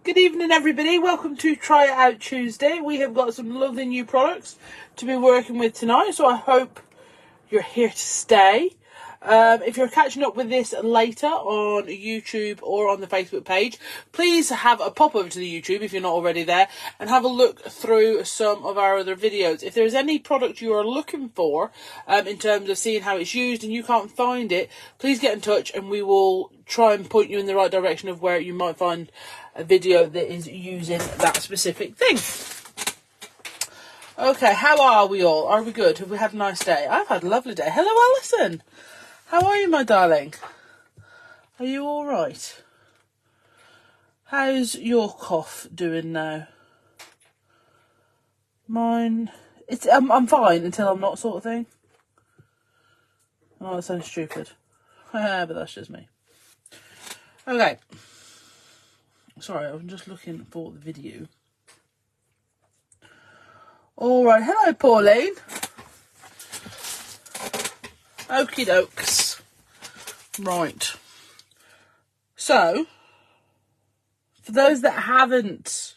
Good evening, everybody. Welcome to Try It Out Tuesday. We have got some lovely new products to be working with tonight, so I hope you're here to stay. If you're catching up with this later on YouTube or on the Facebook page, please have a pop over to the YouTube if you're not already there and have a look through some of our other videos. If there's any product you are looking for in terms of seeing how it's used and you can't find it, please get in touch and we will try and point you in the right direction of where you might find a video that is using that specific thing. Okay, how are we all? Are we good? Have we had a nice day? I've had a lovely day. Hello, Alison. How are you, my darling? Are you all right? How's your cough doing now? Mine, I'm fine until I'm not, sort of thing. Oh, that sounds stupid. But that's just me. Okay. Sorry, I'm just looking for the video. All right, hello, Pauline. Okie dokes. Right. So, for those that haven't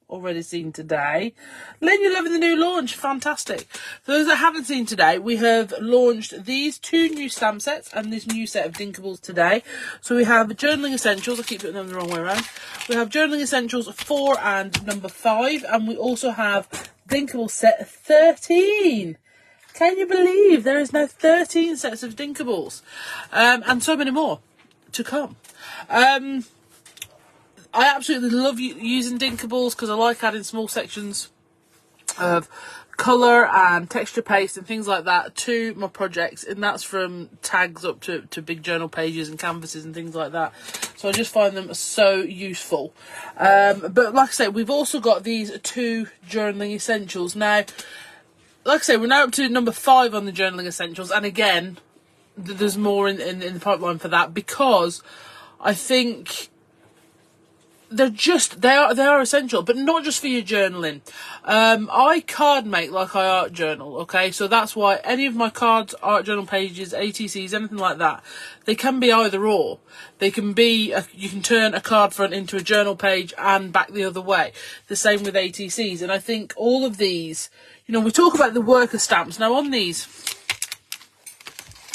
already seen today, Lynn, you're loving the new launch. Fantastic. For those that haven't seen today, we have launched these two new stamp sets and this new set of D'Inkables today. So we have Journaling Essentials. I keep putting them the wrong way around. We have Journaling Essentials 4 and number 5. And we also have D'Inkables set 13. Can you believe there is now 13 sets of D'Inkables? And so many more to come. I absolutely love using D'Inkables because I like adding small sections of colour and texture paste and things like that to my projects, and that's from tags up to big journal pages and canvases and things like that. So I just find them so useful. But like I say, we've also got these two Journaling Essentials. Now, like I say, we're now up to number 5 on the Journaling Essentials, and again, there's more in the pipeline for that, because I think they are essential, but not just for your journaling. I card make like I art journal, okay? So that's why any of my cards, art journal pages, ATCs, anything like that, they can be either or. They can be, you can turn a card front into a journal page and back the other way. The same with ATCs. And I think all of these, you know, we talk about the worker stamps. Now on these,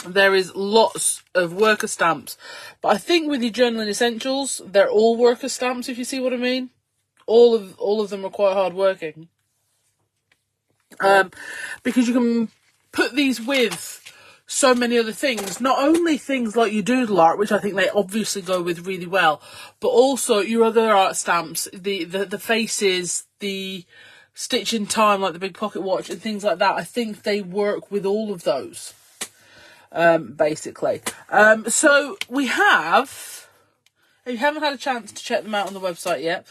there is lots of worker stamps, but I think with your Journaling Essentials, they're all worker stamps, if you see what I mean. All of them are quite hard working. Because you can put these with so many other things, not only things like your doodle art, which I think they obviously go with really well, but also your other art stamps, the faces, the stitch in time, like the big pocket watch and things like that. I think they work with all of those. Basically. So we have, if you haven't had a chance to check them out on the website yet,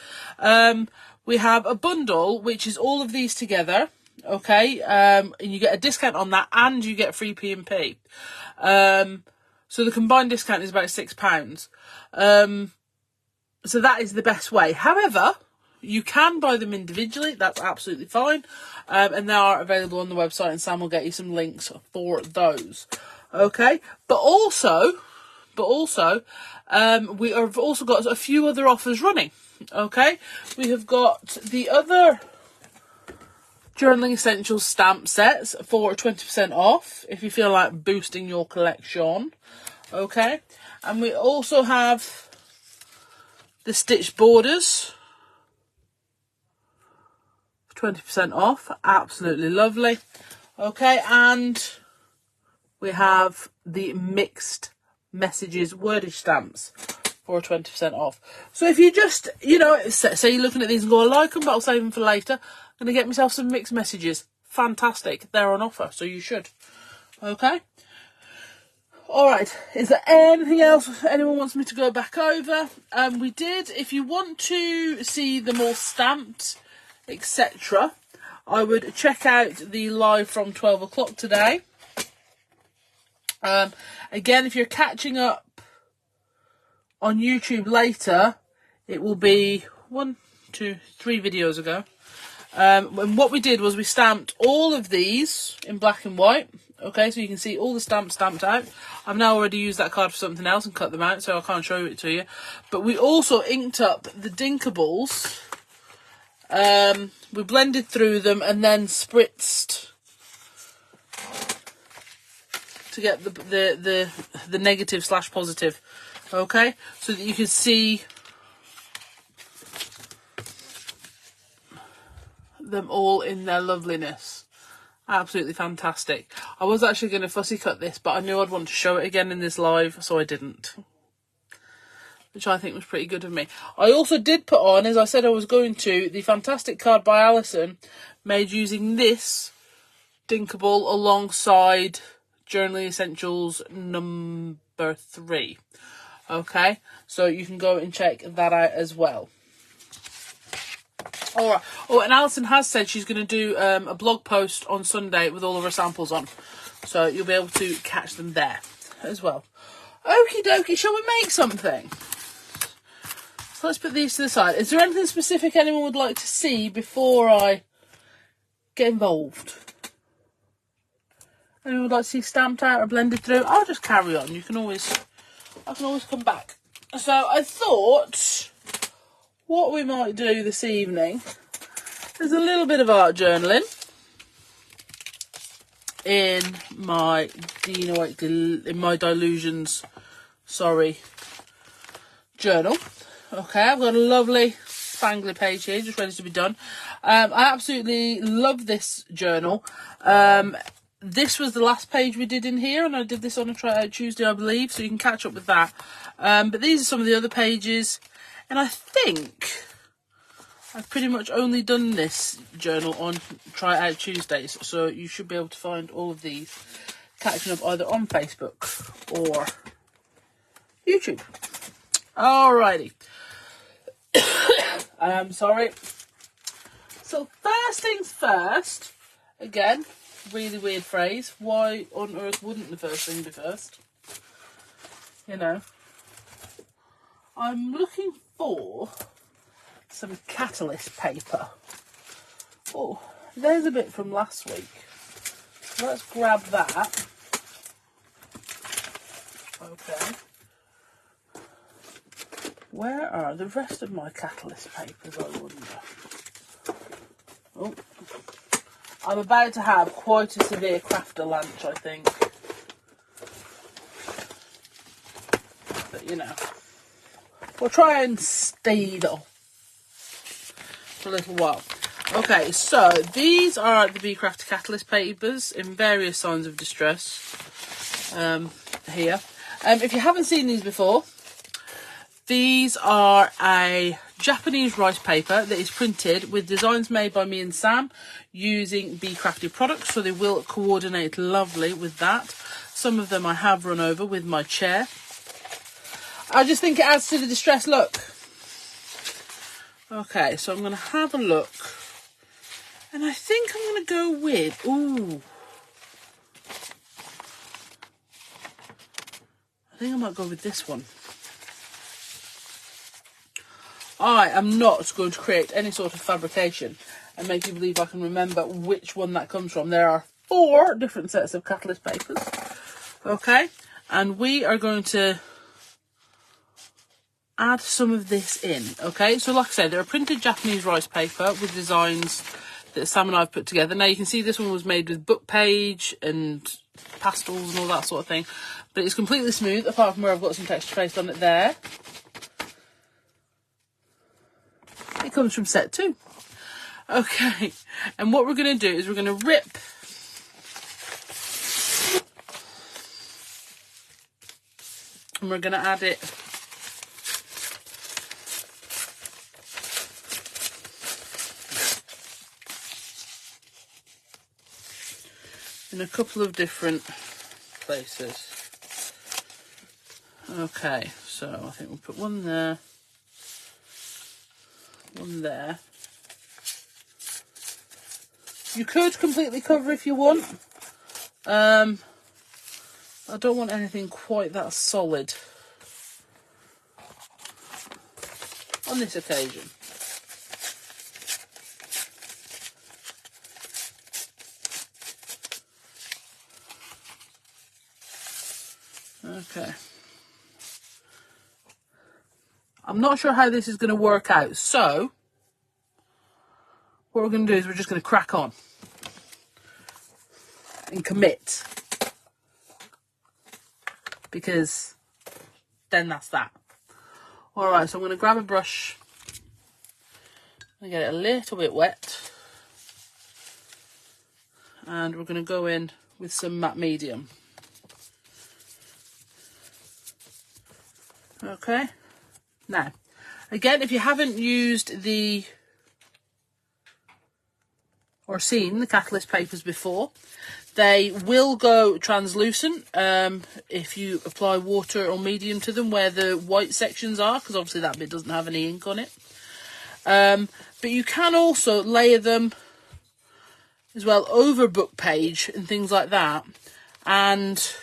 we have a bundle which is all of these together, okay, and you get a discount on that and you get free P&P. So the combined discount is about £6. So that is the best way. However, you can buy them individually, that's absolutely fine, and they are available on the website, and Sam will get you some links for those. Okay, but also, we have also got a few other offers running. Okay, we have got the other Journaling Essentials stamp sets for 20% off if you feel like boosting your collection. Okay, and we also have the stitched borders, 20% off. Absolutely lovely. Okay, and we have the mixed messages wordage stamps for 20% off. So if you just, you know, say you're looking at these and go, I like them, but I'll save them for later, I'm going to get myself some mixed messages. Fantastic. They're on offer, so you should. Okay. All right. Is there anything else anyone wants me to go back over? We did. If you want to see them all stamped, etc., I would check out the live from 12 o'clock today. Again, if you're catching up on YouTube later, it will be 1, 2, 3 videos ago. And what we did was we stamped all of these in black and white. Okay, so you can see all the stamps stamped out. I've now already used that card for something else and cut them out, so I can't show it to you. But we also inked up the D'Inkables. We blended through them and then spritzed to get the negative / positive. Okay, so that you can see them all in their loveliness. Absolutely fantastic. I was actually going to fussy cut this, but I knew I'd want to show it again in this live, so I didn't. Which I think was pretty good of me. I also did put on, as I said I was going to, the fantastic card by Alison, made using this D'Inkable alongside Journaling Essentials number 3. Okay, so you can go and check that out as well. Alright. Oh, and Alison has said she's going to do a blog post on Sunday with all of her samples on. So you'll be able to catch them there as well. Okie dokie, shall we make something? So let's put these to the side. Is there anything specific anyone would like to see before I get involved? Anyone would like to see stamped out or blended through? I'll just carry on. I can always come back. So I thought what we might do this evening is a little bit of art journaling in my Delusions journal. Okay, I've got a lovely spangly page here just ready to be done. I absolutely love this journal. This was the last page we did in here, and I did this on a Try Out Tuesday, I believe, so you can catch up with that. But these are some of the other pages. And I think I've pretty much only done this journal on Try Out Tuesdays, so you should be able to find all of these catching up either on Facebook or YouTube. Alrighty. I'm sorry. So first things first, again, really weird phrase. Why on earth wouldn't the first thing be first? You know. I'm looking for some catalyst paper. Oh, there's a bit from last week. Let's grab that. Okay. Where are the rest of my catalyst papers, I wonder? Oh, I'm about to have quite a severe crafter lunch, I think. But, you know. We'll try and stay off for a little while. Okay, so these are the Be Crafty Catalyst papers in various signs of distress here. If you haven't seen these before, these are a Japanese rice paper that is printed with designs made by me and Sam using Be Crafty products, so they will coordinate lovely with that. Some of them I have run over with my chair. I just think it adds to the distressed look. Okay, so I'm going to have a look. And I think I'm going to go with... Ooh. I think I might go with this one. I am not going to create any sort of fabrication and make you believe I can remember which one that comes from. There are 4 different sets of catalyst papers. Okay, and we are going to add some of this in. Okay, so like I said, they're a printed Japanese rice paper with designs that Sam and I have put together. Now you can see this one was made with book page and pastels and all that sort of thing, but it's completely smooth apart from where I've got some texture paste on it there. It comes from set 2. Okay, and what we're going to do is we're going to rip and we're going to add it in a couple of different places. Okay, so I think we'll put one there, one there. You could completely cover if you want. I don't want anything quite that solid on this occasion. Okay. I'm not sure how this is going to work out, so what we're going to do is we're just going to crack on and commit, because then that's that. Alright, so I'm going to grab a brush and get it a little bit wet, and we're going to go in with some matte medium. Okay, now again, if you haven't used the or seen the Catalyst papers before, they will go translucent if you apply water or medium to them where the white sections are, because obviously that bit doesn't have any ink on it. But you can also layer them as well over book page and things like that, and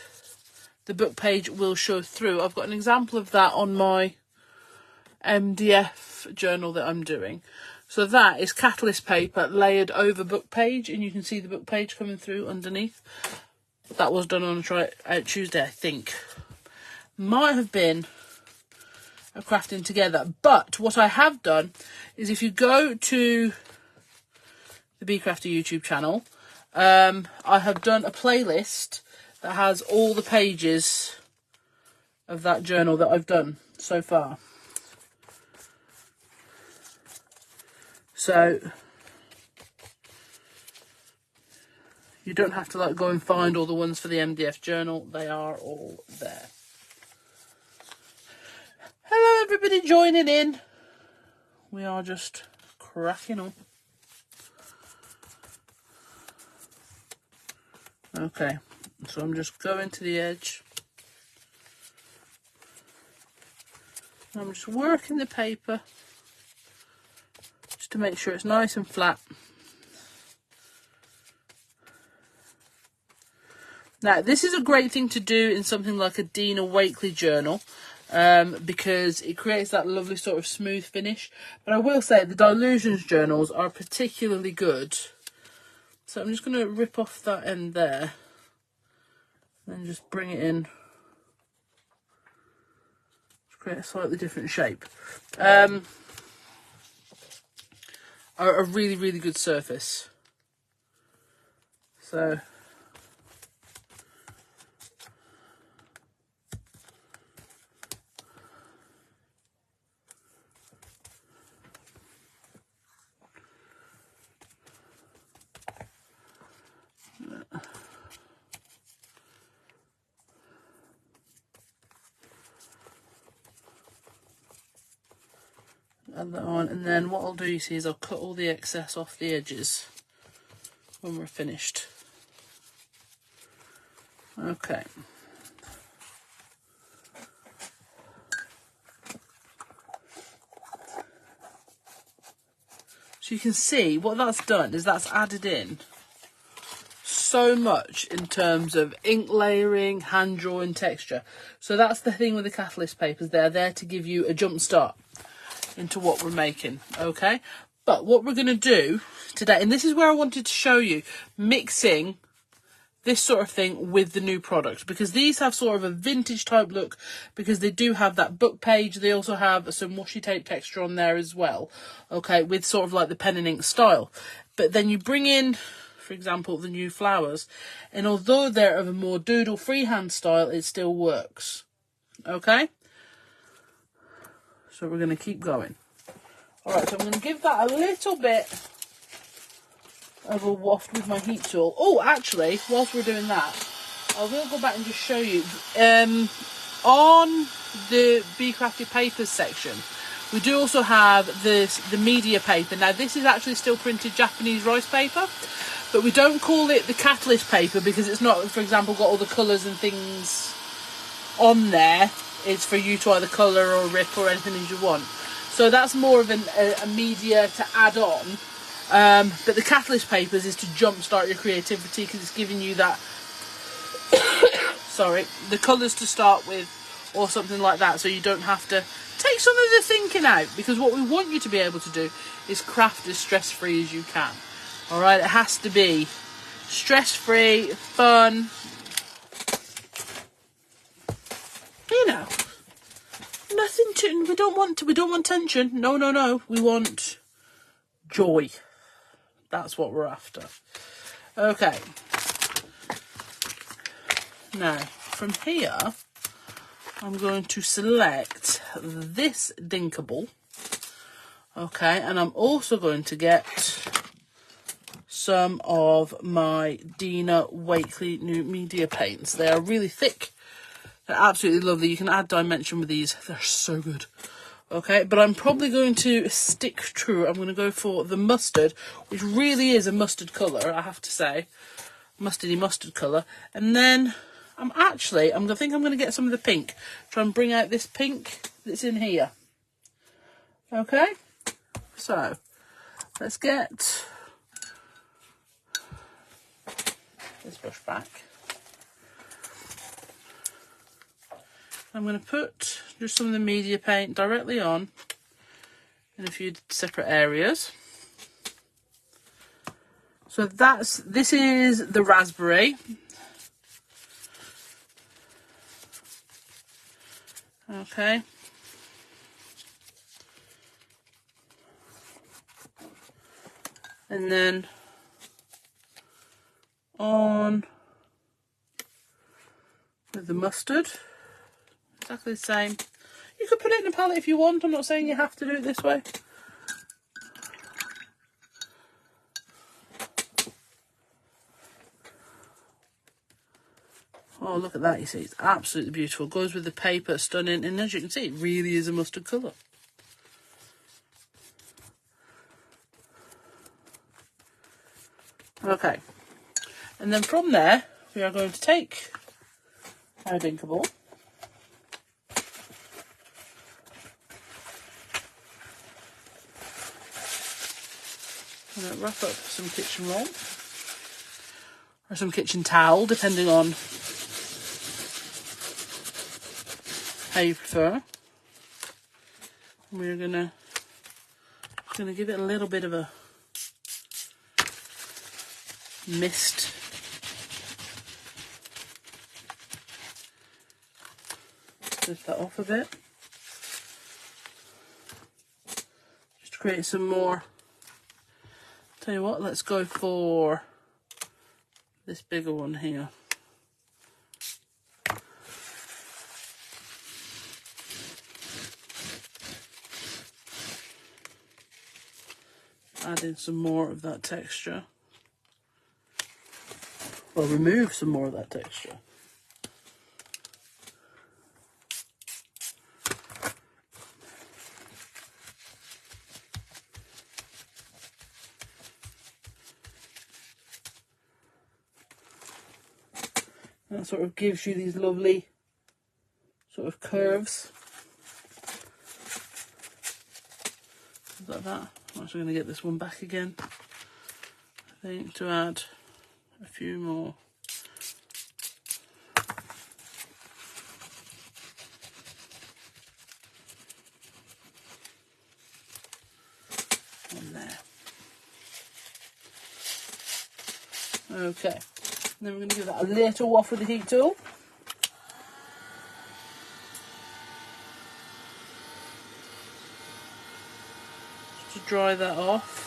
the book page will show through. I've got an example of that on my MDF journal that I'm doing. So that is Catalyst paper layered over book page, and you can see the book page coming through underneath. That was done on a Try Out Tuesday, I think. Might have been a Crafting Together. But what I have done is, if you go to the Be Crafty YouTube channel, I have done a playlist that has all the pages of that journal that I've done so far. So you don't have to like go and find all the ones for the MDF journal. They are all there. Hello everybody joining in. We are just cracking on. Okay, so I'm just going to the edge. I'm just working the paper to make sure it's nice and flat. Now, this is a great thing to do in something like a Dean or Wakely journal, because it creates that lovely sort of smooth finish. But I will say the Dilutions journals are particularly good. So I'm just going to rip off that end there and just bring it in to create a slightly different shape. Are a really, really good surface. So add that on, and then what I'll do, you see, is I'll cut all the excess off the edges when we're finished. Okay. So you can see what that's done is that's added in so much in terms of ink layering, hand drawing, texture. So that's the thing with the Catalyst papers. They're there to give you a jump start into what we're making, okay? But what we're going to do today, and this is where I wanted to show you mixing this sort of thing with the new product, because these have sort of a vintage type look, because they do have that book page. They also have some washi tape texture on there as well, okay, with sort of like the pen and ink style. But then you bring in, for example, the new flowers, and although they're of a more doodle freehand style, it still works, okay? So we're going to keep going. Alright, so I'm going to give that a little bit of a waft with my heat tool. Oh, actually, whilst we're doing that, I will go back and just show you. On the Be Crafty Papers section, we do also have the media paper. Now, this is actually still printed Japanese rice paper, but we don't call it the Catalyst paper because it's not, for example, got all the colours and things on there. It's for you to either colour or rip or anything as you want. So that's more of a media to add on. But the Catalyst papers is to jumpstart your creativity, because it's giving you that, sorry, the colours to start with or something like that, so you don't have to take some of the thinking out, because what we want you to be able to do is craft as stress-free as you can. Alright, it has to be stress-free, fun. You know, nothing to, we don't want tension. No, no, no. We want joy. That's what we're after. Okay. Now, from here, I'm going to select this D'Inkable. Okay, and I'm also going to get some of my Dina Wakley New Media paints. They are really thick. They're absolutely lovely. You can add dimension with these. They're so good. Okay, but I'm probably going to stick true. I'm going to go for the mustard, which really is a mustard colour, I have to say. Mustardy mustard colour. And then I think I'm going to get some of the pink. Try and bring out this pink that's in here. Okay, so let's get this brush back. I'm going to put just some of the media paint directly on in a few separate areas. So this is the raspberry. Okay. And then on with the mustard. Exactly the same. You could put it in a palette if you want. I'm not saying you have to do it this way. Oh, look at that, you see. It's absolutely beautiful. Goes with the paper, stunning. And as you can see, it really is a mustard colour. Okay. And then from there, we are going to take our D'Inkable. I'm going to wrap up some kitchen roll or some kitchen towel, depending on how you prefer. We're gonna give it a little bit of a mist. Lift that off a bit. Just to create some more. Tell you what, let's go for this bigger one here. Add in some more of that texture. Well, remove some more of that texture. That sort of gives you these lovely sort of curves. Like that. I'm actually going to get this one back again, I think, to add a few more. On there. Okay. And then we're going to give that a little waft with the heat tool. Just to dry that off.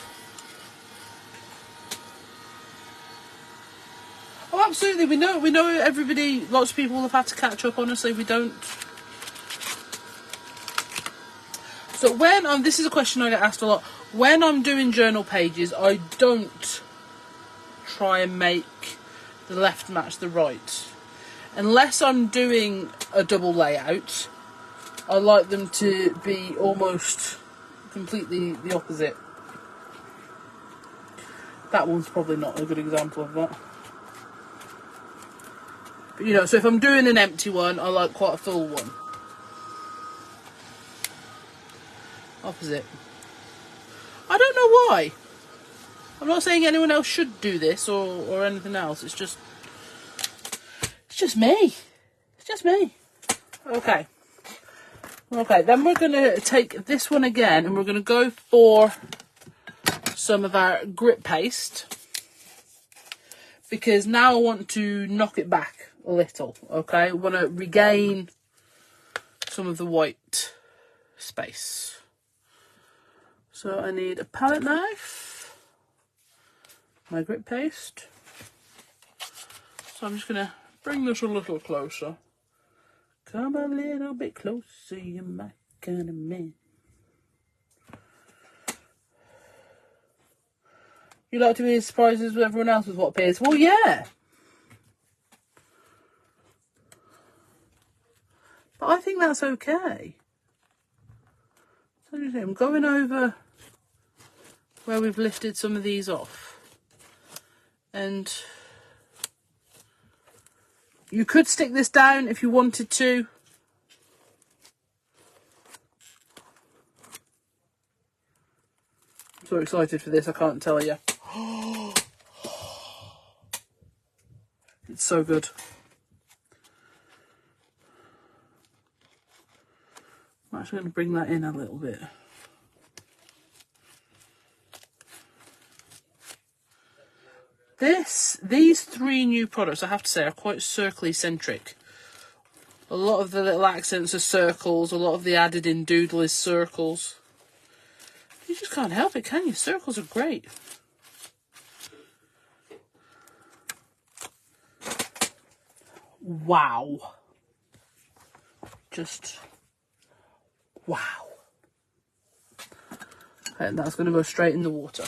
Oh, absolutely. We know everybody, lots of people have had to catch up. Honestly, we don't. So when this is a question I get asked a lot. When I'm doing journal pages, I don't try and make the left match the right. Unless I'm doing a double layout, I like them to be almost completely the opposite. That one's probably not a good example of that. But, you know, so if I'm doing an empty one, I like quite a full one. Opposite. I don't know why. I'm not saying anyone else should do this or anything else. It's just me. It's just me. Okay. Okay, then we're going to take this one again and we're going to go for some of our grit paste. Because now I want to knock it back a little, okay? I want to regain some of the white space. So I need a palette knife, my grit paste. So I'm just going to bring this a little closer. Come a little bit closer, you're my kind of man. You like to be as surprised as everyone else with what appears? Well, yeah. But I think that's okay. So I'm going over where we've lifted some of these off. And you could stick this down if you wanted to. I'm so excited for this, I can't tell you. It's so good. I'm actually going to bring that in a little bit. These three new products, I have to say, are quite circly centric. A lot of the little accents are circles, a lot of the added in doodle is circles. You just can't help it, can you? Circles are great. Wow. Just wow. And that's going to go straight in the water.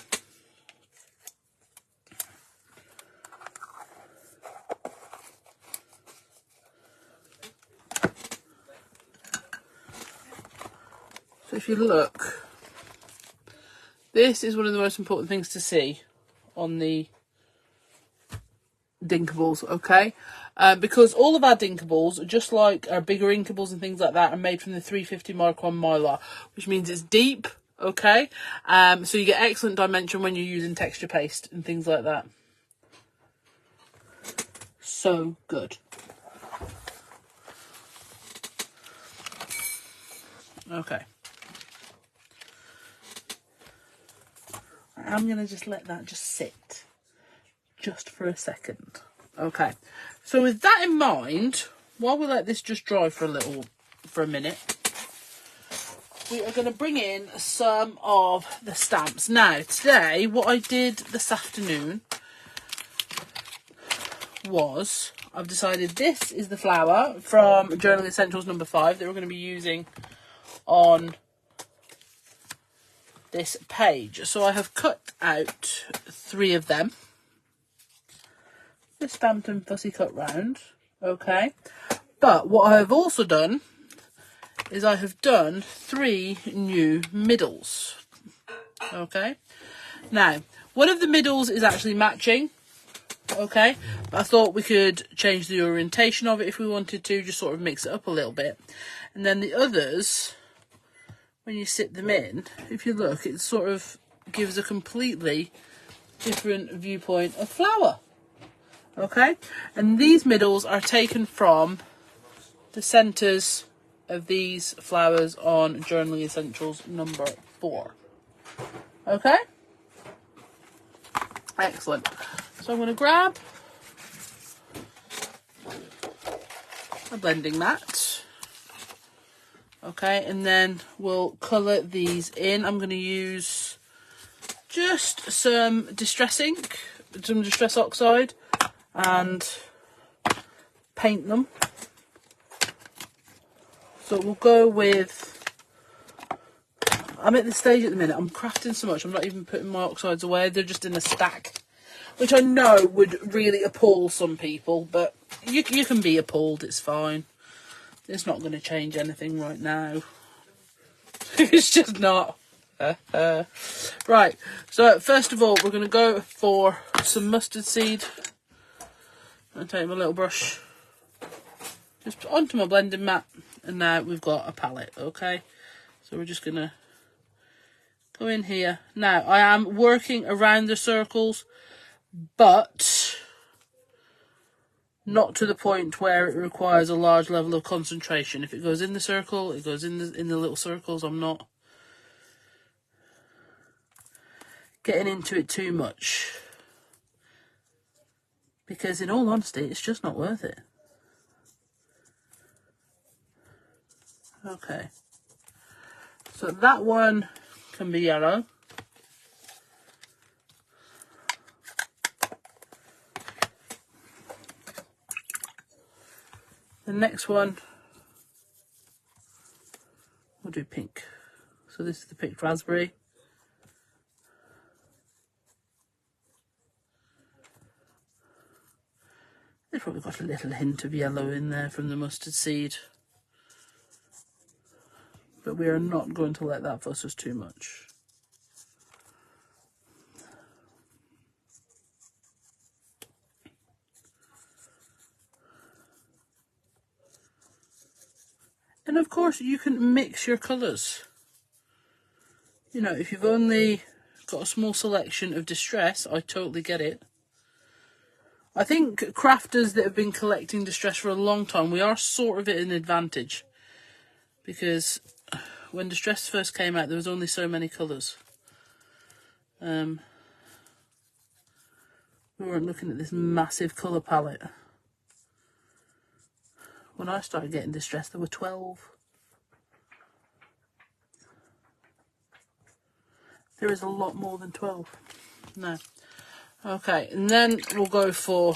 So if you look, this is one of the most important things to see on the D'Inkables, okay? Because all of our D'Inkables, just like our bigger Inkables and things like that, are made from the 350 micron mylar, which means it's deep, okay? So you get excellent dimension when you're using texture paste and things like that. So good. Okay. I'm going to just let that just sit just for a second. Okay. So with that in mind, while we let this just dry for a minute, we are going to bring in some of the stamps. Now, today, what I did this afternoon was I've decided this is the flower from Journaling Essentials number 5 that we're going to be using on this page. So I have cut out 3 of them. They're stamped and fussy cut round, okay? But what I have also done is I have done 3 new middles, okay? Now, one of the middles is actually matching, okay? But I thought we could change the orientation of it if we wanted to, just sort of mix it up a little bit. And then the others, when you sit them in, if you look, it sort of gives a completely different viewpoint of flower. Okay, and these middles are taken from the centres of these flowers on Journaling Essentials number 4. Okay, excellent. So I'm going to grab a blending mat. Okay, and then we'll colour these in. I'm going to use just some Distress ink, some Distress Oxide, and paint them. So we'll go with, I'm at this stage at the minute, I'm crafting so much, I'm not even putting my oxides away, they're just in a stack, which I know would really appall some people, but you can be appalled, it's fine. It's not going to change anything right now. It's just not. Right, so first of all, we're going to go for some mustard seed. I'm going to take my little brush just onto my blending mat, and now we've got a palette, okay? So we're just going to go in here. Now, I am working around the circles, but not to the point where it requires a large level of concentration. If it goes in the circle, it goes in the little circles. I'm not getting into it too much, because in all honesty, it's just not worth it. Okay, so that one can be yellow. The next one, we'll do pink. So this is the picked raspberry. They've probably got a little hint of yellow in there from the mustard seed. But we are not going to let that fuss us too much. And of course you can mix your colours. You know, if you've only got a small selection of distress, I totally get it. I think crafters that have been collecting distress for a long time, we are sort of at an advantage. Because when distress first came out, there was only so many colours. We weren't looking at this massive colour palette. When I started getting distress, there were 12. There is a lot more than 12. No. Okay, and then we'll go for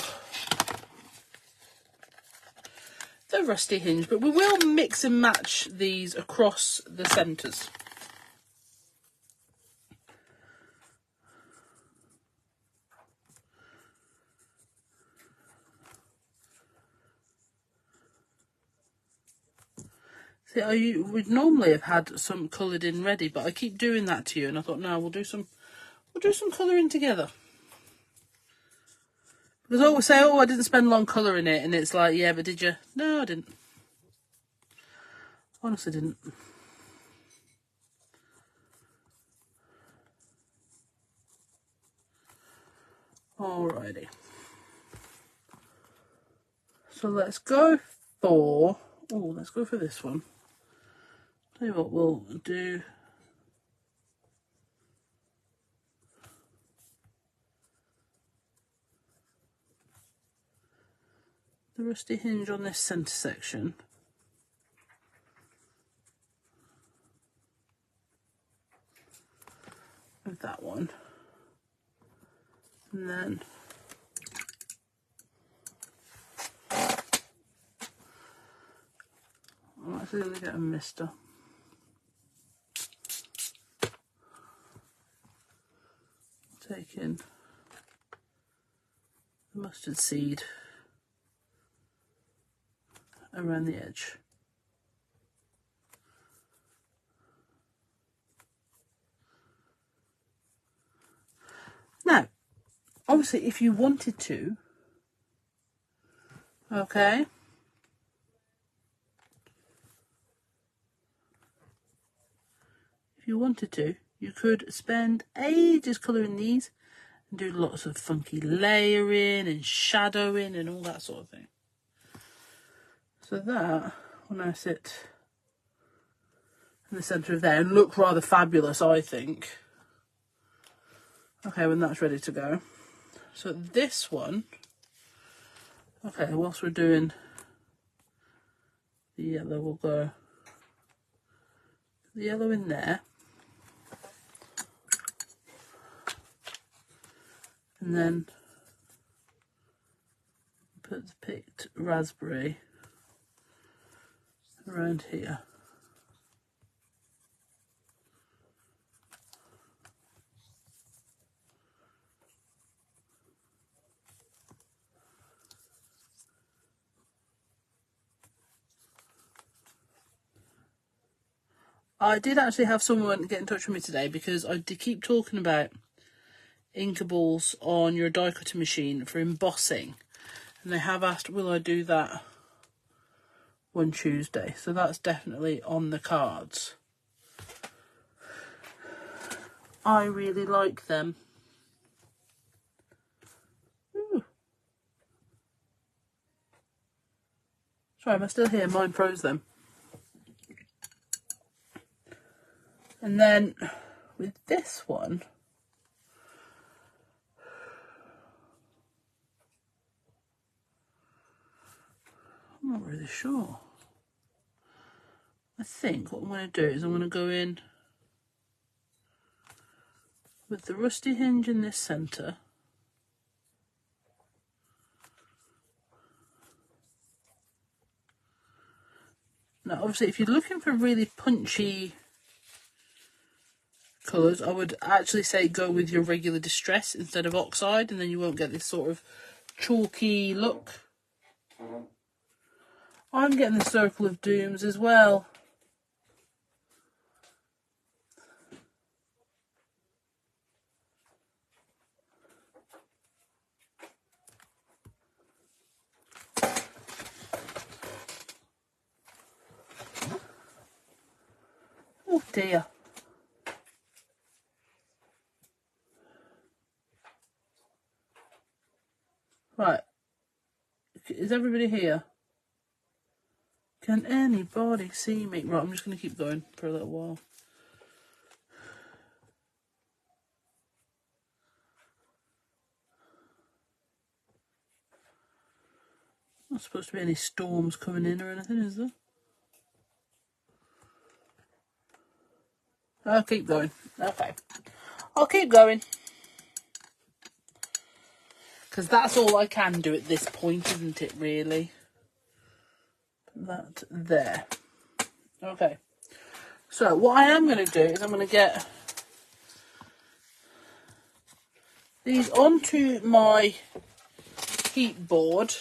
the rusty hinge, but we will mix and match these across the centres. See, I would normally have had some coloured in ready, but I keep doing that to you, and I thought, no, we'll do some colouring together. Because I always say, oh, I didn't spend long colouring it, and it's like, yeah, but did you? No, I didn't. Honestly, didn't. Alrighty. So let's go for, let's go for this one. Tell you what we'll do. The rusty hinge on this centre section. With that one. And then I'm actually going to get a mister. Take in the mustard seed around the edge. Now, obviously, if you wanted to, okay, if you wanted to, you could spend ages colouring these and do lots of funky layering and shadowing and all that sort of thing. So that will now sit in the centre of there and look rather fabulous, I think. Okay, when that's ready to go. So this one, okay, whilst we're doing the yellow, we'll go the yellow in there. And then put the picked raspberry around here. I did actually have someone get in touch with me today because I did keep talking about inkables on your die cutting machine for embossing, and they have asked will I do that one Tuesday, so that's definitely on the cards. I really like them. Ooh. Sorry, am I still here? Mine froze them. And then with this one, I'm not really sure. I think what I'm going to do is I'm going to go in with the rusty hinge in this centre. Now obviously if you're looking for really punchy colours, I would actually say go with your regular distress instead of oxide, and then you won't get this sort of chalky look. I'm getting the Circle of Dooms as well. Oh dear. Right. Is everybody here? Can anybody see me? Right, I'm just going to keep going for a little while. Not supposed to be any storms coming in or anything, is there? I'll keep going. Okay. I'll keep going. Because that's all I can do at this point, isn't it, really? Put that there. Okay. So, what I am going to do is I'm going to get these onto my heat board.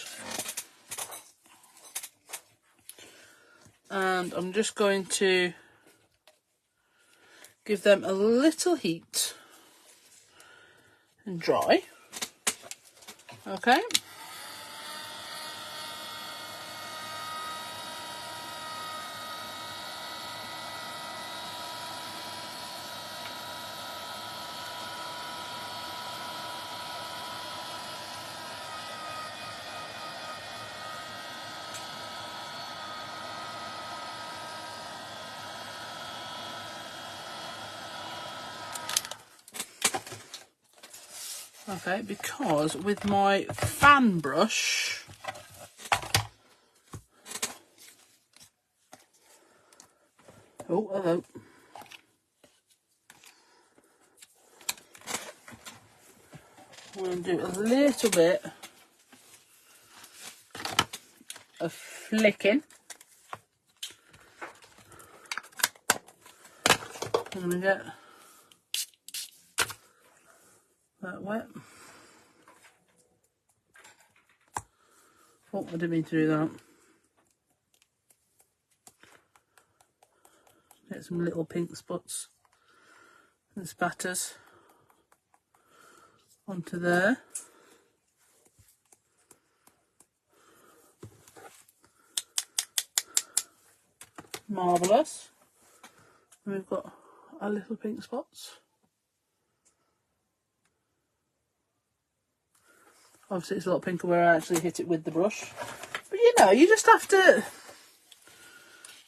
And I'm just going to give them a little heat and dry. Okay. Okay, because with my fan brush, oh, hello. I'm going to do a little bit of flicking. I'm going to get that wet. Oh, I didn't mean to do that. Get some little pink spots and spatters onto there. Marvellous. And we've got our little pink spots. Obviously it's a lot pinker where I actually hit it with the brush. But you know, you just have to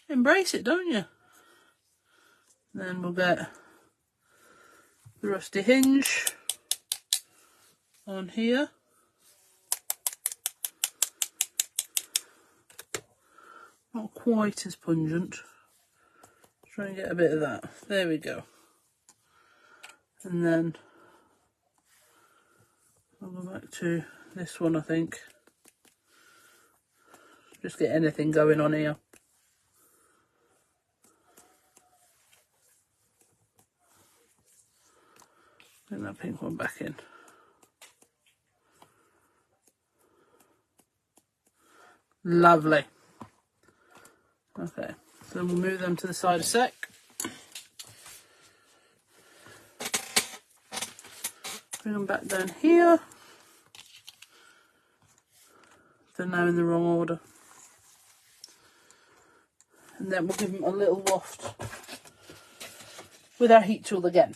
embrace it, don't you? Then we'll get the rusty hinge on here. Not quite as pungent. Try and get a bit of that. There we go. And then I'll go back to this one, I think. Just get anything going on here. Bring that pink one back in. Lovely. Okay, so we'll move them to the side a sec. Bring them back down here. They're now in the wrong order. And then we'll give them a little waft with our heat tool again.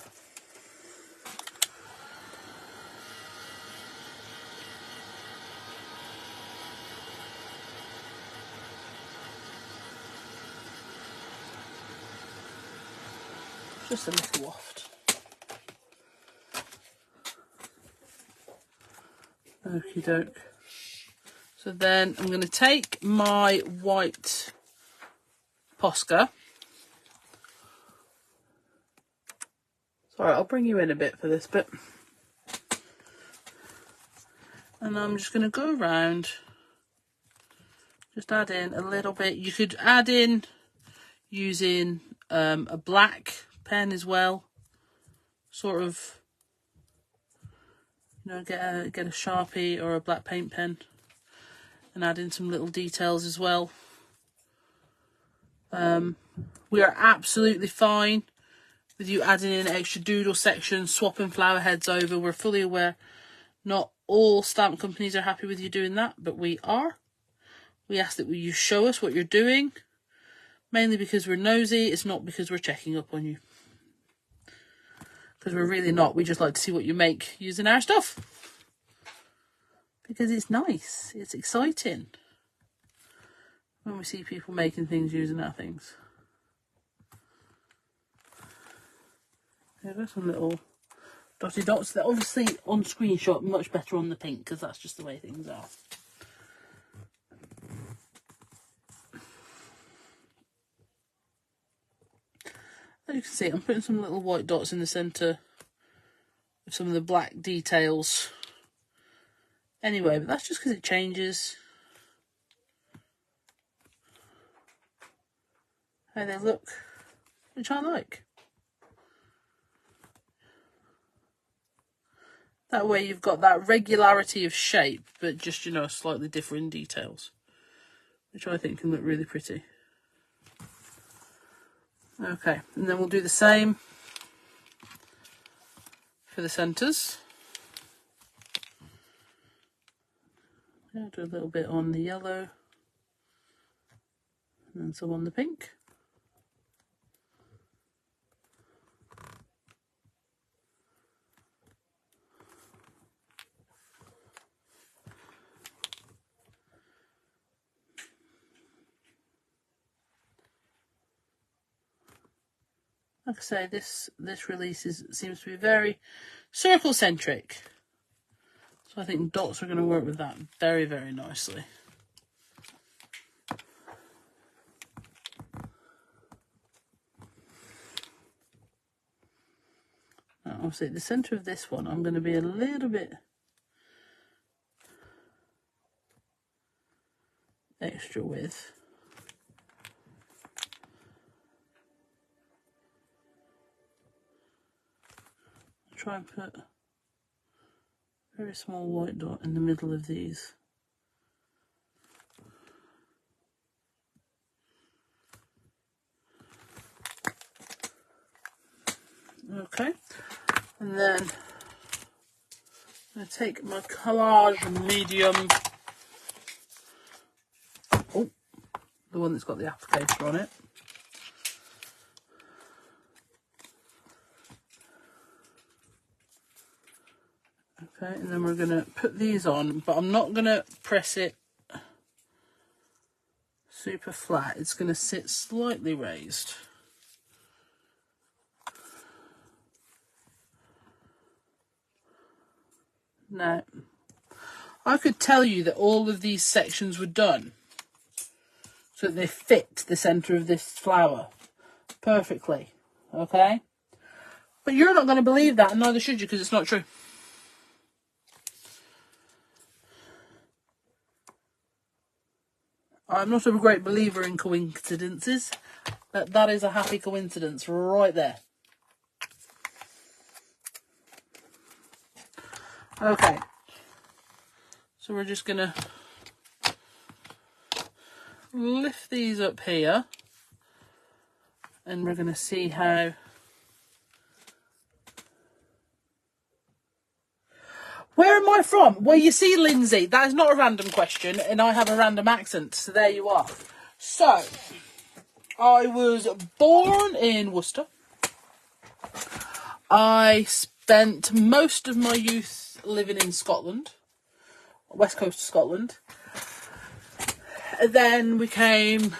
Just a little waft. Okie doke. So then I'm going to take my white Posca Sorry, I'll bring you in a bit for this bit. And I'm just going to go around, just add in a little bit. You could add in using a black pen as well. Sort of, you know, get a Sharpie or a black paint pen and add in some little details as well. We are absolutely fine with you adding in an extra doodle section, swapping flower heads over. We're fully aware not all stamp companies are happy with you doing that, but we are. We ask that you show us what you're doing, mainly because we're nosy. It's not because we're checking up on you. Because we're really not. We just like to see what you make using our stuff. Because it's nice. It's exciting when we see people making things using our things. There's some little dotty dots. They're obviously on screenshot much better on the pink because that's just the way things are. As you can see, I'm putting some little white dots in the centre of some of the black details. Anyway, but that's just because it changes how they look, which I like. That way you've got that regularity of shape, but just, you know, slightly different details, which I think can look really pretty. Okay, and then we'll do the same for the centres. I'll do a little bit on the yellow and then some on the pink. Like I say, this release seems to be very circle centric. So I think dots are going to work with that very, very nicely. Now, obviously, the centre of this one, I'm going to be a little bit extra with. Try and put a very small white dot in the middle of these. Okay, and then I'm going to take my collage medium, oh, the one that's got the applicator on it. Okay, and then we're going to put these on, but I'm not going to press it super flat. It's going to sit slightly raised. Now, I could tell you that all of these sections were done so that they fit the centre of this flower perfectly, okay? But you're not going to believe that, and neither should you, because it's not true. I'm not a great believer in coincidences, but that is a happy coincidence right there. Okay, so we're just going to lift these up here, and we're going to see how Where am I from? Well, you see, Lindsay, that is not a random question, and I have a random accent, so there you are. So, I was born in Worcester. I spent most of my youth living in Scotland, west coast of Scotland. And then we came,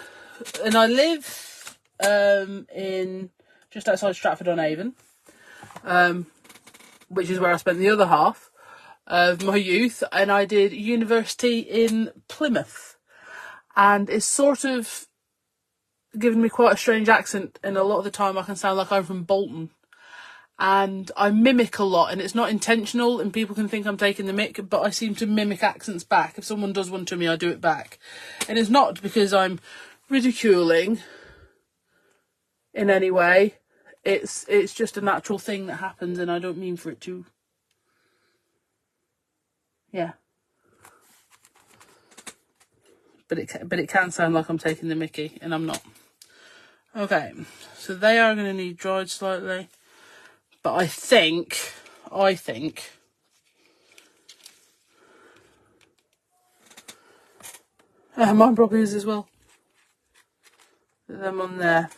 and I live in just outside Stratford-on-Avon, which is where I spent the other half of my youth, and I did university in Plymouth, and it's sort of given me quite a strange accent, and a lot of the time I can sound like I'm from Bolton, and I mimic a lot, and it's not intentional, and people can think I'm taking the mick, but I seem to mimic accents back. If someone does one to me, I do it back. And it's not because I'm ridiculing in any way. It's just a natural thing that happens, and I don't mean for it to. Yeah. But it can sound like I'm taking the mickey, and I'm not. Okay, so they are going to need dried slightly. But I think mine probably is as well. Put them on there.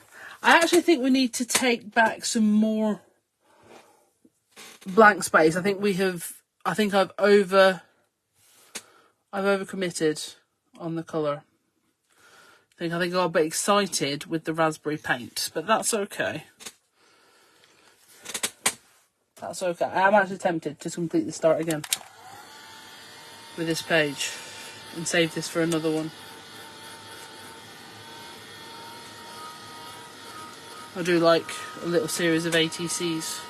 I actually think we need to take back some more blank space. I think I've overcommitted on the colour. I think I got a bit excited with the raspberry paint, but that's okay. That's okay. I'm actually tempted to completely start again with this page and save this for another one. I'll do like a little series of ATCs.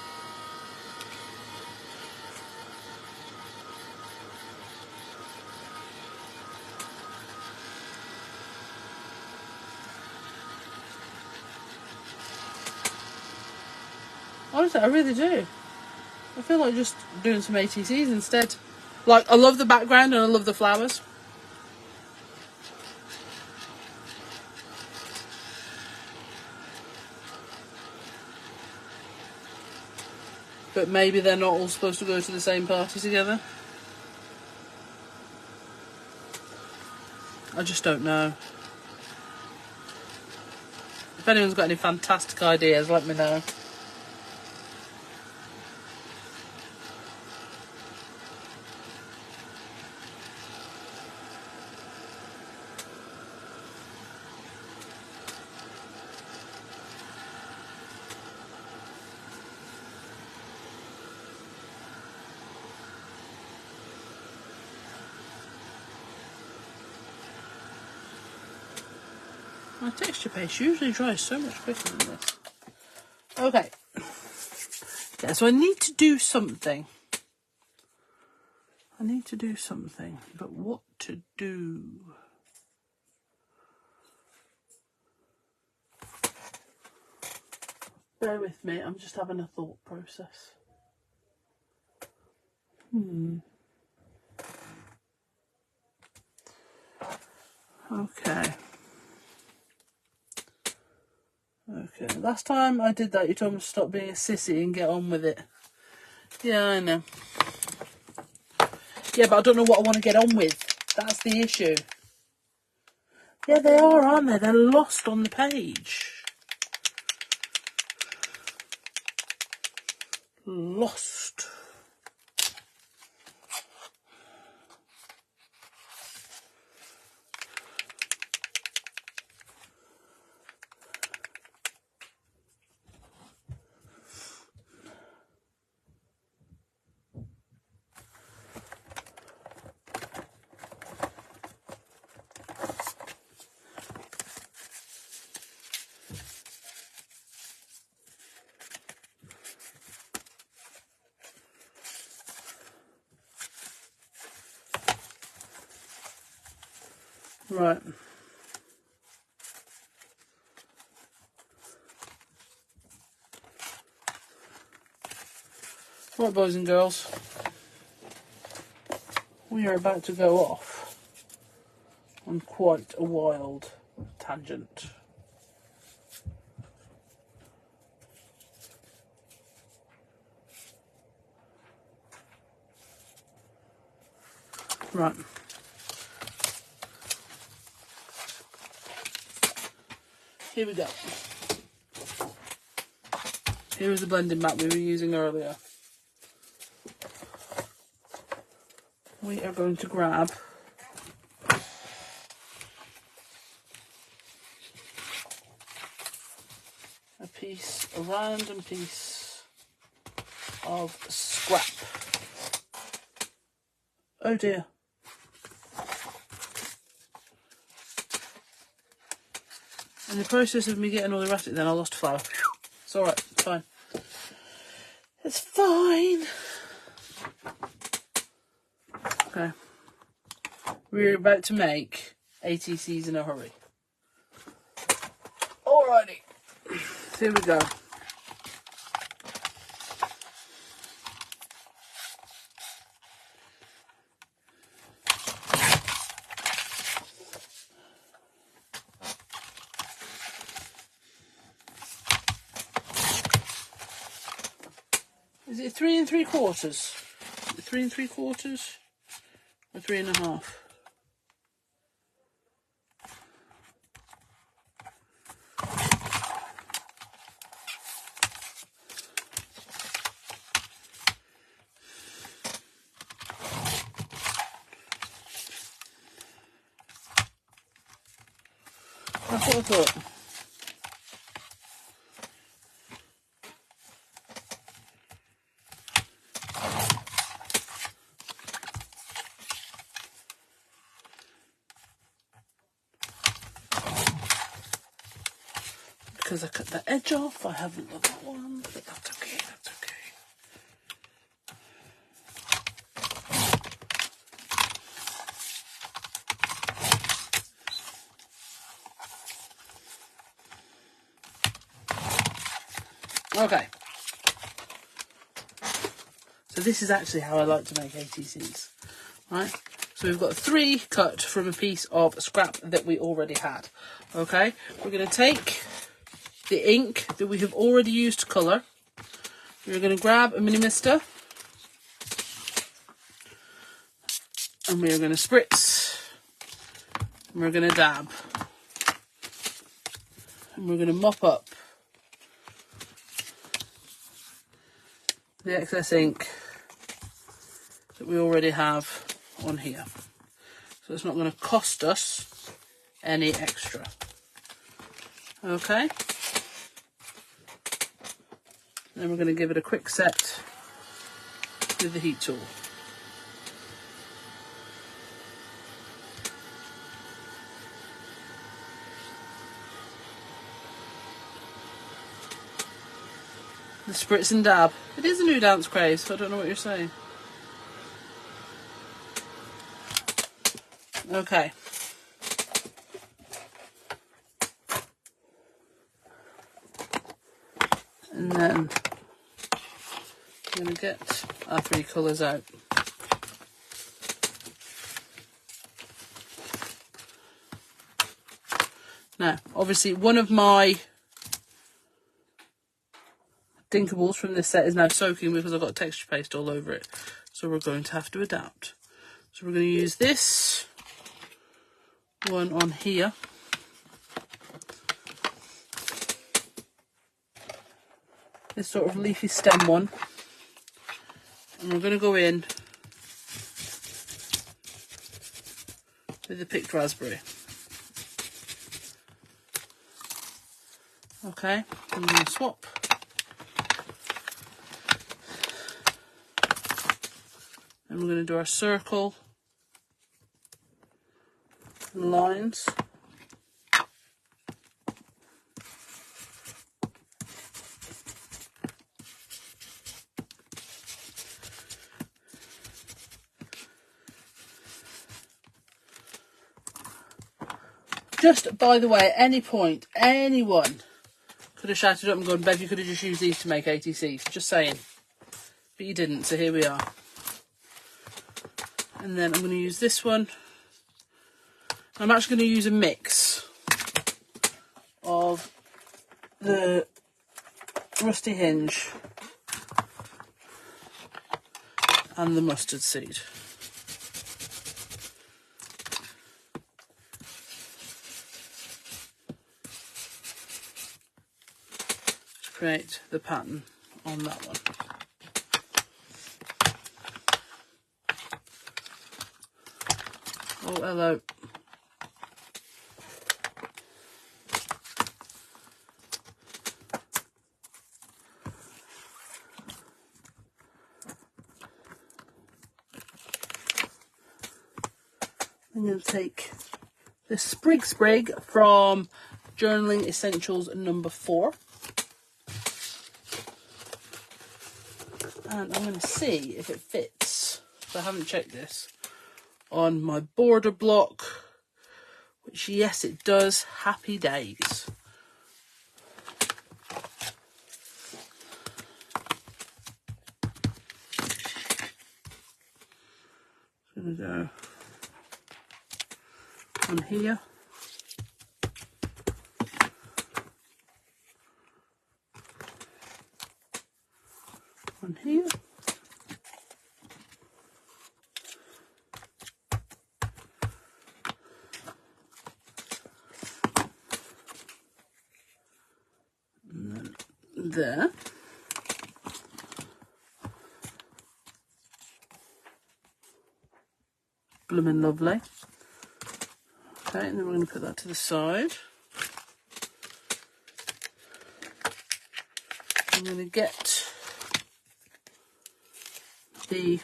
Honestly, I really do. I feel like just doing some ATCs instead. Like, I love the background and I love the flowers. But maybe they're not all supposed to go to the same party together. I just don't know. If anyone's got any fantastic ideas, let me know. My texture paste usually dries so much quicker than this. Okay. Yeah, so I need to do something. But what to do? Bear with me, I'm just having a thought process. Okay. Last time I did that, you told me to stop being a sissy and get on with it. Yeah, I know. Yeah, but I don't know what I want to get on with. That's the issue. Yeah, they are, aren't they? They're lost on the page. Lost. Right. Right, boys and girls. We are about to go off on quite a wild tangent. Right. Here we go. Here is the blending mat we were using earlier. We are going to grab a random piece of scrap. Oh dear. In the process of me getting all erratic, then I lost flour. It's alright, it's fine. It's fine. Okay. We're about to make ATCs in a hurry. Alrighty. Here we go. Is it 3 3/4? 3 3/4 or 3 1/2? That's what I thought. Because I cut the edge off, I haven't got that one, but that's okay, that's okay. Okay. So this is actually how I like to make ATCs, right? So we've got 3 cut from a piece of scrap that we already had, okay? We're going to take the ink that we have already used to colour. We're going to grab a mini mister and we're going to spritz and we're going to dab and we're going to mop up the excess ink that we already have on here. So it's not going to cost us any extra. Okay? Then we're going to give it a quick set with the heat tool. The spritz and dab. It is a new dance craze, so I don't know what you're saying. Okay. And then I'm going to get our 3 colours out. Now, obviously, one of my D'Inkables from this set is now soaking because I've got texture paste all over it. So we're going to have to adapt. So we're going to use this one on here. This sort of leafy stem one. And we're going to go in with the picked raspberry. Okay, I'm going to swap. And we're going to do our circle and lines. Just by the way, at any point, anyone could have shouted up and gone, Bev, you could have just used these to make ATCs. Just saying. But you didn't, so here we are. And then I'm going to use this one. I'm actually going to use a mix of the rusty hinge and the mustard seed. To create the pattern on that one. Oh, hello. I'm going to take the Sprig from Journaling Essentials number 4. And I'm going to see if it fits. I haven't checked this on my border block, which yes it does. Happy days. Gonna go on here. On here. And then there. Blooming lovely. Okay, and then we're going to put that to the side. I'm going to get the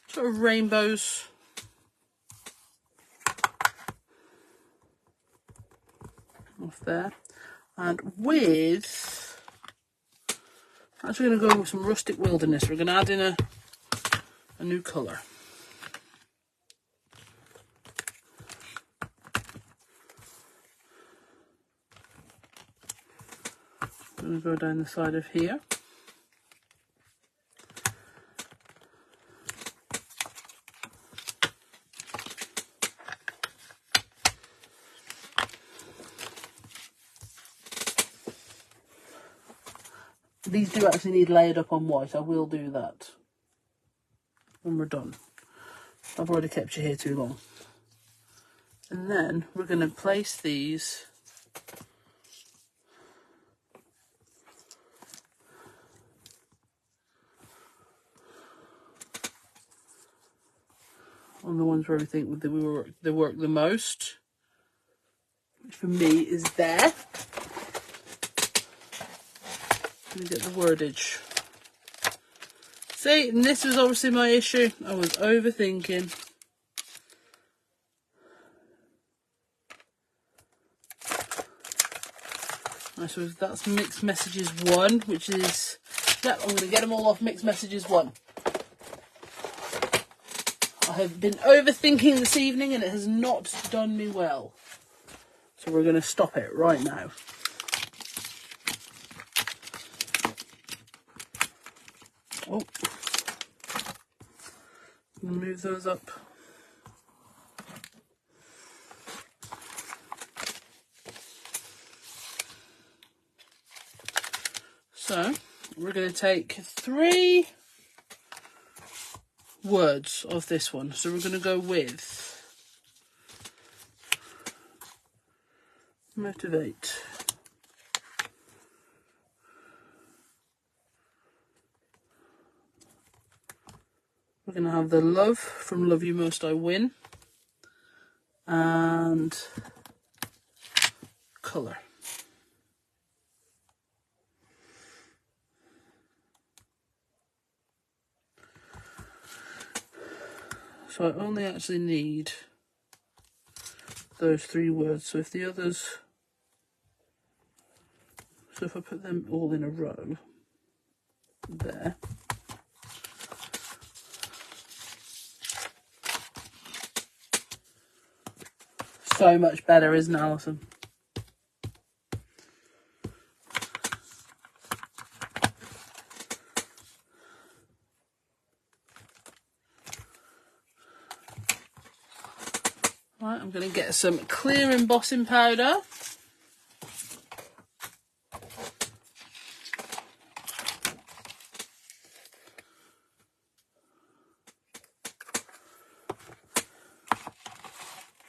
sort of rainbows off there, and with actually going to go with some rustic wilderness. We're going to add in a new colour. I'm going to go down the side of here. These do actually need layered up on white. I will do that when we're done. I've already kept you here too long. And then we're going to place these on the ones where we think they work the most, which for me is there. Let me get the wordage. See, and this was obviously my issue. I was overthinking. Right, so that's mixed messages 1, which is, yeah, I'm going to get them all off mixed messages 1. I have been overthinking this evening and it has not done me well. So we're going to stop it right now. Oh, I'm going to move those up. So we're going to take 3 words of this one. So we're going to go with motivate. We're going to have the love from Love You Most I Win, and colour. So I only actually need those 3 words. So if the others, so if I put them all in a row there. So much better, isn't it, Alison? Right, I'm going to get some clear embossing powder.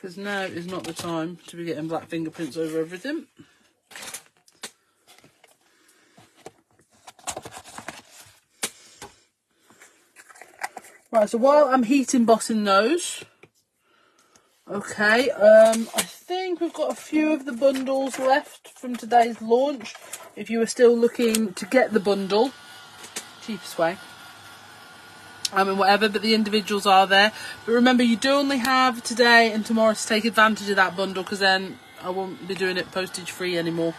Because now is not the time to be getting black fingerprints over everything. Right, so while I'm heat embossing those, okay, I think we've got a few of the bundles left from today's launch. If you are still looking to get the bundle, cheapest way. I mean, whatever, but the individuals are there. But remember, you do only have today and tomorrow to take advantage of that bundle, because then I won't be doing it postage free anymore.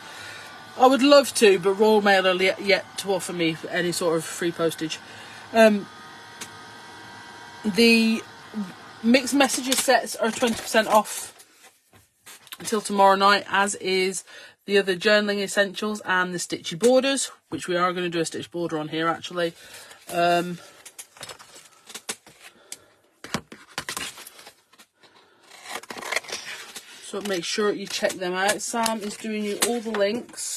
I would love to, but Royal Mail are yet to offer me any sort of free postage. The mixed messages sets are 20% off until tomorrow night, as is the other journaling essentials and the stitchy borders, which we are going to do a stitch border on here actually. So make sure you check them out. Sam is doing you all the links.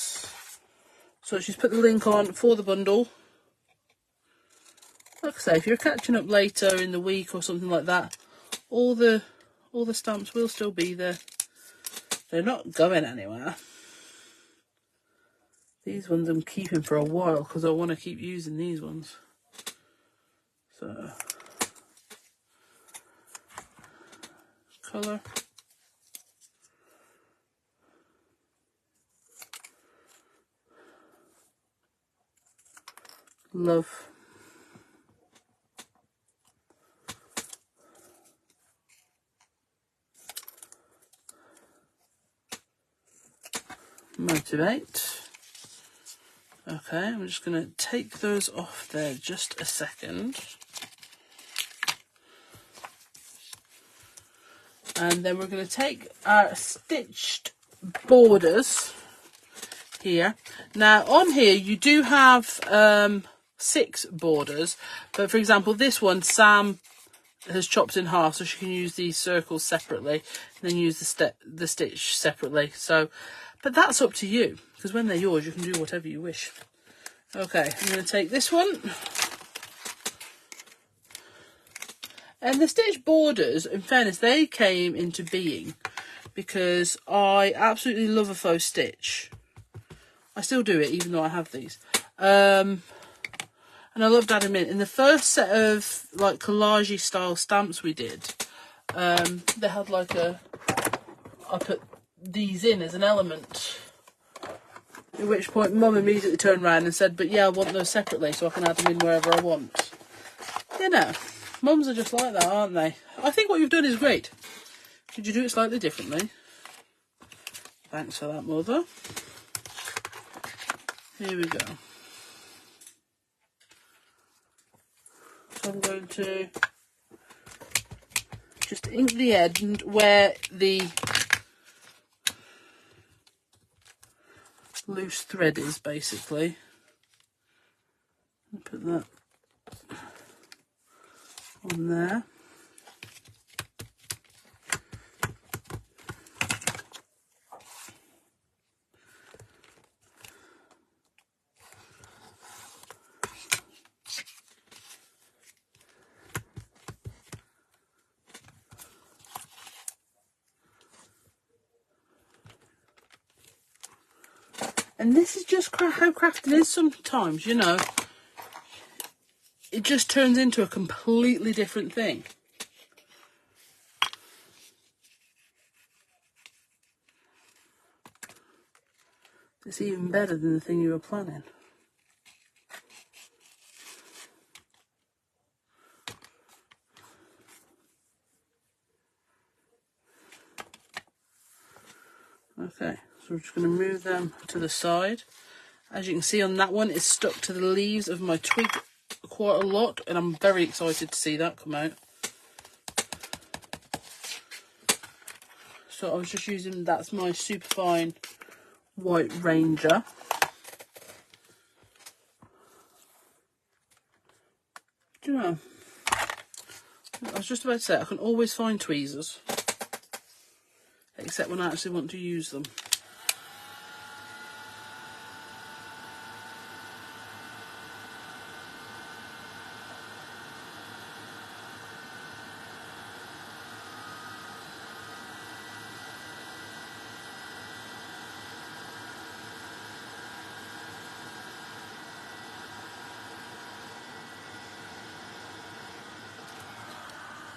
So she's put the link on for the bundle. Like I say, if you're catching up later in the week or something like that, all the stamps will still be there. They're not going anywhere. These ones I'm keeping for a while because I want to keep using these ones. So, colour. Love. Motivate. Okay, I'm just going to take those off there just a second. And then we're going to take our stitched borders here. Now on here you do have 6 borders, but for example this one Sam has chopped in half, so she can use these circles separately and then use the stitch separately. So, but that's up to you, because when they're yours you can do whatever you wish. Okay, I'm going to take this one. And the stitch borders, in fairness, they came into being because I absolutely love a faux stitch. I still do it, even though I have these. And I loved adding them in. In the first set of like collage style stamps we did, they had like I put these in as an element. At which point Mum immediately turned around and said, but yeah, I want those separately so I can add them in wherever I want. You know, mums are just like that, aren't they? I think what you've done is great. Could you do it slightly differently? Thanks for that, Mother. Here we go. So I'm going to just ink the end where the loose thread is, basically. Put that on there. And this is just how crafting is sometimes, you know. It just turns into a completely different thing. It's even better than the thing you were planning. Okay, so we're just going to move them to the side. As you can see on that one, it's stuck to the leaves of my twig quite a lot, and I'm very excited to see that come out. So I was just using, that's my superfine white Ranger. Do you know, I was just about to say, I can always find tweezers, except when I actually want to use them.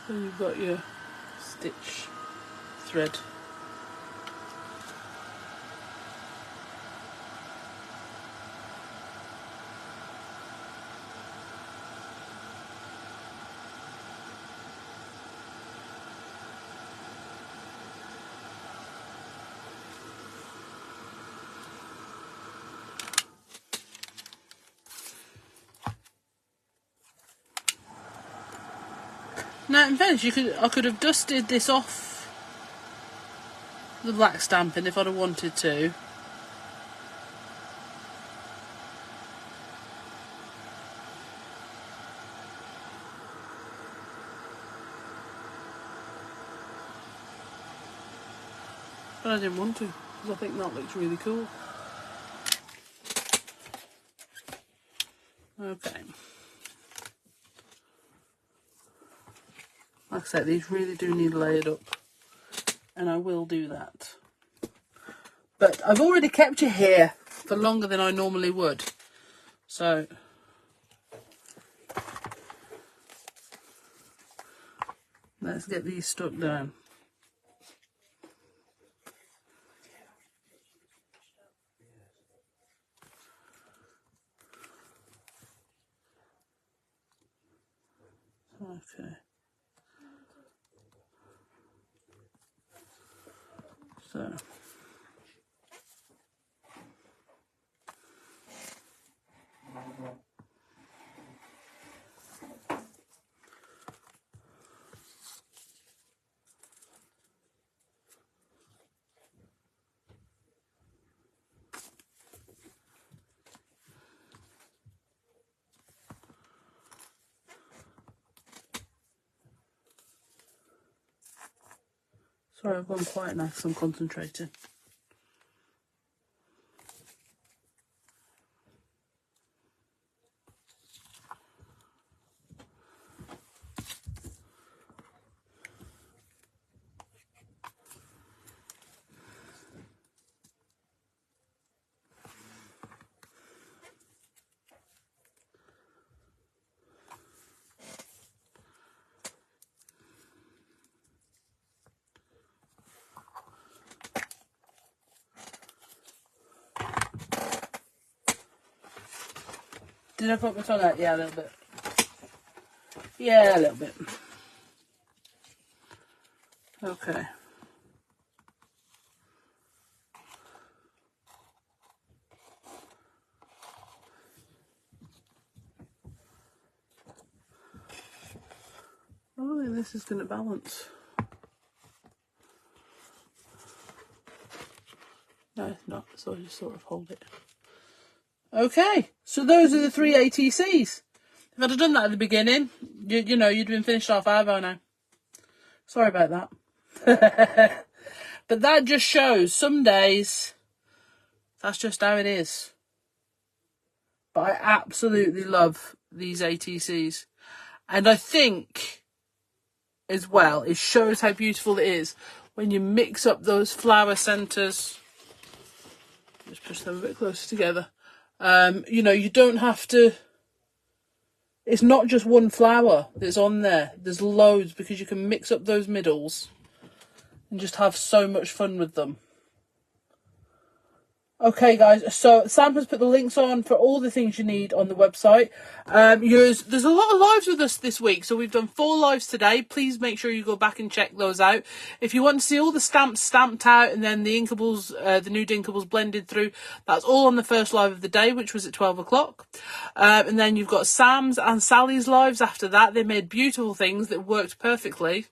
Then you've got your stitch thread. Now, in fairness, I could have dusted this off the black stamping if I'd have wanted to. But I didn't want to, because I think that looks really cool. Okay. Like I said, these really do need layered up, and I will do that. But I've already kept you here for longer than I normally would, so let's get these stuck down. Okay. So. Sorry, I've gone quiet now because I'm concentrating. Did I put my tongue out? Yeah, a little bit. Yeah, a little bit. Okay. I don't think this is going to balance. No, it's not. So I just sort of hold it. Okay, so those are the 3 ATCs. If I'd have done that at the beginning, you know, you'd been finished off hour by now. Sorry about that. But that just shows some days that's just how it is. But I absolutely love these ATCs. And I think, as well, it shows how beautiful it is when you mix up those flower centres. Just push them a bit closer together. You know, you don't have to... It's not just one flower that's on there. There's loads because you can mix up those middles and just have so much fun with them. Okay, guys, so Sam has put the links on for all the things you need on the website. There's a lot of lives with us this week, so we've done 4 lives today. Please make sure you go back and check those out. If you want to see all the stamps stamped out and then the Inkables, the new Dinkables blended through, that's all on the first live of the day, which was at 12 o'clock. And then you've got Sam's and Sally's lives after that. They made beautiful things that worked perfectly.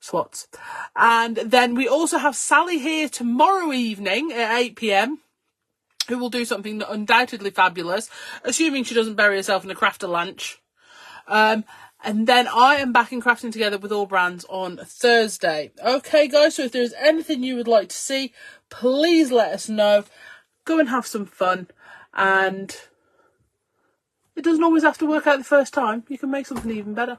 Swats. And then we also have Sally here tomorrow evening at 8 p.m, who will do something undoubtedly fabulous, assuming she doesn't bury herself in a crafter lunch. And then I am back in Crafting Together with All Brands on Thursday. Okay, guys, so if there's anything you would like to see, please let us know. Go and have some fun. And it doesn't always have to work out the first time. You can make something even better.